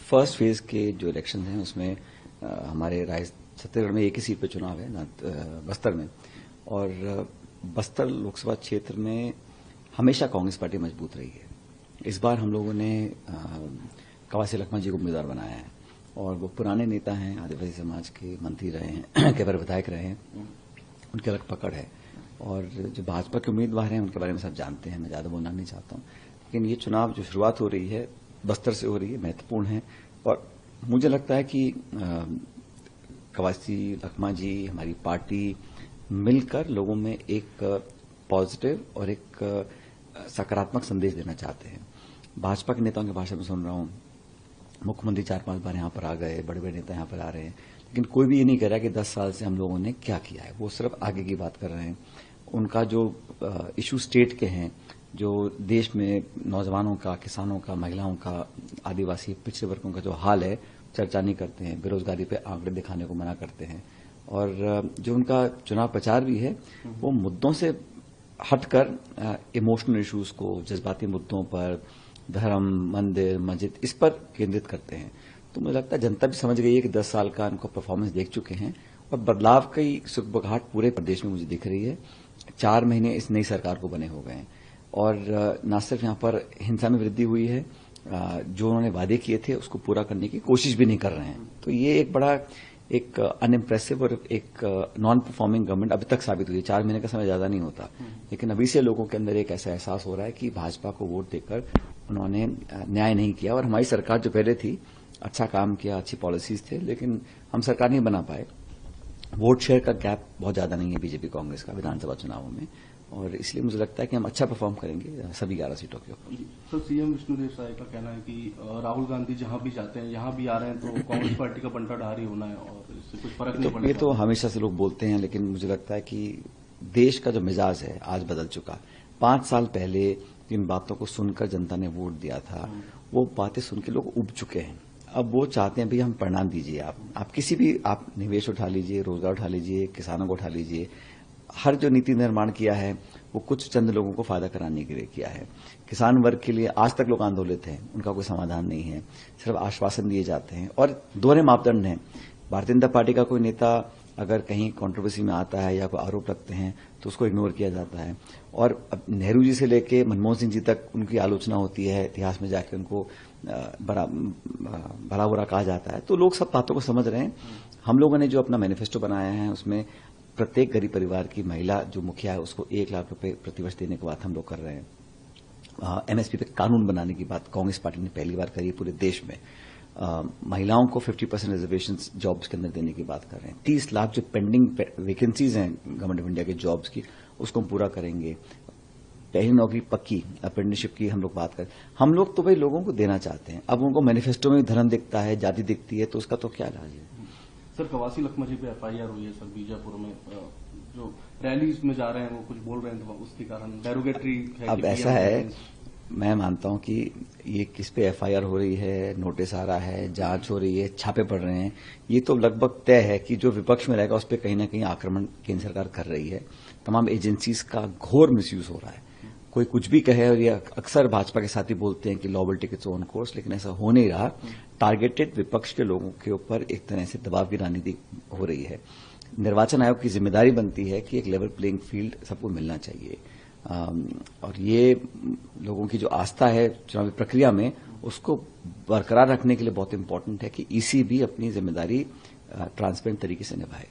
First phase के जो election हैं उसमें हमारे छत्तीसगढ़ में एक ही सीट पर चुनाव है बस्तर में, और बस्तर लोकसभा क्षेत्र में हमेशा कांग्रेस पार्टी मजबूत रही है। इस बार हम लोगों ने कवासी लखमा जी को उम्मीदवार बनाया है और वो पुराने नेता हैं, आदिवासी समाज के मंत्री रहे हैं, कई बार विधायक रहे हैं, उनकी अलग पकड़ है। और जो भाजपा के उम्मीदवार हैं उनके बारे में सब जानते हैं, मैं ज्यादा बोलना नहीं चाहता हूं। लेकिन ये चुनाव जो शुरुआत हो रही है बस्तर से हो रही है, महत्वपूर्ण है। और मुझे लगता है कि कवासी लखमा जी, हमारी पार्टी मिलकर लोगों में एक पॉजिटिव और एक सकारात्मक संदेश देना चाहते हैं। भाजपा के नेताओं के भाषण में सुन रहा हूं, मुख्यमंत्री 4-5 बार यहां पर आ गए, बड़े बड़े नेता यहां पर आ रहे हैं, लेकिन कोई भी ये नहीं कह रहा कि 10 साल से हम लोगों ने क्या किया है। वो सिर्फ आगे की बात कर रहे हैं। उनका जो इशू स्टेट के हैं, जो देश में नौजवानों का, किसानों का, महिलाओं का, आदिवासी पिछड़े वर्गों का जो हाल है, चर्चा नहीं करते हैं। बेरोजगारी पे आंकड़े दिखाने को मना करते हैं। और जो उनका चुनाव प्रचार भी है वो मुद्दों से हटकर इमोशनल इश्यूज को, जज्बाती मुद्दों पर, धर्म, मंदिर, मस्जिद, इस पर केंद्रित करते हैं। तो मुझे लगता है जनता भी समझ गई है कि 10 साल का इनको परफॉर्मेंस देख चुके हैं और बदलाव की सुगबुगाहट पूरे प्रदेश में मुझे दिख रही है। 4 महीने इस नई सरकार को बने हो गए हैं और न सिर्फ यहां पर हिंसा में वृद्धि हुई है, जो उन्होंने वादे किए थे उसको पूरा करने की कोशिश भी नहीं कर रहे हैं। तो ये एक बड़ा एक अनइम्प्रेसिव और एक नॉन परफॉर्मिंग गवर्नमेंट अभी तक साबित हुई है। 4 महीने का समय ज्यादा नहीं होता, लेकिन अभी से लोगों के अंदर एक ऐसा एहसास हो रहा है कि भाजपा को वोट देकर उन्होंने न्याय नहीं किया। और हमारी सरकार जो पहले थी, अच्छा काम किया, अच्छी पॉलिसीज थे, लेकिन हम सरकार नहीं बना पाए। वोट शेयर का गैप बहुत ज्यादा नहीं है बीजेपी कांग्रेस का विधानसभा चुनावों में, और इसलिए मुझे लगता है कि हम अच्छा परफॉर्म करेंगे सभी 11 सीटों के ऊपर। सर, सीएम विष्णुदेव साय का कहना है कि राहुल गांधी जहां भी जाते हैं, यहां भी आ रहे हैं तो कांग्रेस पार्टी का बंटाढार ही होना है और इससे कुछ फर्क नहीं पड़ेगा। ये तो हमेशा से लोग बोलते हैं, लेकिन मुझे लगता है कि देश का जो मिजाज है आज बदल चुका। 5 साल पहले जिन बातों को सुनकर जनता ने वोट दिया था, वो बातें सुन के लोग उब चुके हैं। अब वो चाहते हैं भाई हम परिणाम दीजिए। आप किसी भी आप निवेश उठा लीजिए, रोजगार उठा लीजिए, किसानों को उठा लीजिए। हर जो नीति निर्माण किया है वो कुछ चंद लोगों को फायदा कराने के लिए किया है। किसान वर्ग के लिए आज तक लोग आंदोलित हैं, उनका कोई समाधान नहीं है, सिर्फ आश्वासन दिए जाते हैं और दोहरे मापदंड हैं। भारतीय जनता पार्टी का कोई नेता अगर कहीं कंट्रोवर्सी में आता है या कोई आरोप रखते हैं तो उसको इग्नोर किया जाता है। और नेहरू जी से लेके मनमोहन सिंह जी तक उनकी आलोचना होती है, इतिहास में जाके उनको भला बुरा कहा जाता है। तो लोग सब बातों को समझ रहे हैं। हम लोगों ने जो अपना मैनिफेस्टो बनाया है उसमें प्रत्येक गरीब परिवार की महिला जो मुखिया है उसको 1 लाख रुपए प्रतिवर्ष देने की बात हम लोग कर रहे हैं। एमएसपी पे कानून बनाने की बात कांग्रेस पार्टी ने पहली बार करी है पूरे देश में। महिलाओं को 50% रिजर्वेशन जॉब्स के अंदर देने की बात कर रहे हैं। 30 लाख जो पेंडिंग वैकेंसीज हैं गवर्नमेंट ऑफ इंडिया के जॉब्स की, उसको हम पूरा करेंगे। पहली नौकरी पक्की, अप्रेंटिसशिप की हम लोग बात करें। हम लोग तो भाई लोगों को देना चाहते हैं। अब उनको मैनिफेस्टो में धर्म दिखता है, जाति दिखती है, तो उसका तो क्या इलाज है। सर, कवासी लखमा जी पे एफआईआर हुई है सर बीजापुर में, जो रैलीज में जा रहे हैं वो कुछ बोल रहे हैं तो उसके कारण डेरोगेटरी है। अब ऐसा है, मैं मानता हूं कि ये किस पे एफआईआर हो रही है, नोटिस आ रहा है, जांच हो रही है, छापे पड़ रहे हैं, ये तो लगभग तय है कि जो विपक्ष में रहेगा उस पर कहीं ना कहीं आक्रमण केंद्र सरकार कर रही है। तमाम एजेंसीज का घोर मिसयूज हो रहा है। कोई कुछ भी कहे, और ये अक्सर भाजपा के साथी बोलते हैं कि law will take its own course, लेकिन ऐसा हो नहीं रहा। टारगेटेड विपक्ष के लोगों के ऊपर एक तरह से दबाव की राजनीति हो रही है। निर्वाचन आयोग की जिम्मेदारी बनती है कि एक लेवल प्लेइंग फील्ड सबको मिलना चाहिए, और ये लोगों की जो आस्था है चुनावी प्रक्रिया में उसको बरकरार रखने के लिए बहुत इंपॉर्टेंट है कि ईसी भी अपनी जिम्मेदारी ट्रांसपेरेंट तरीके से निभाए।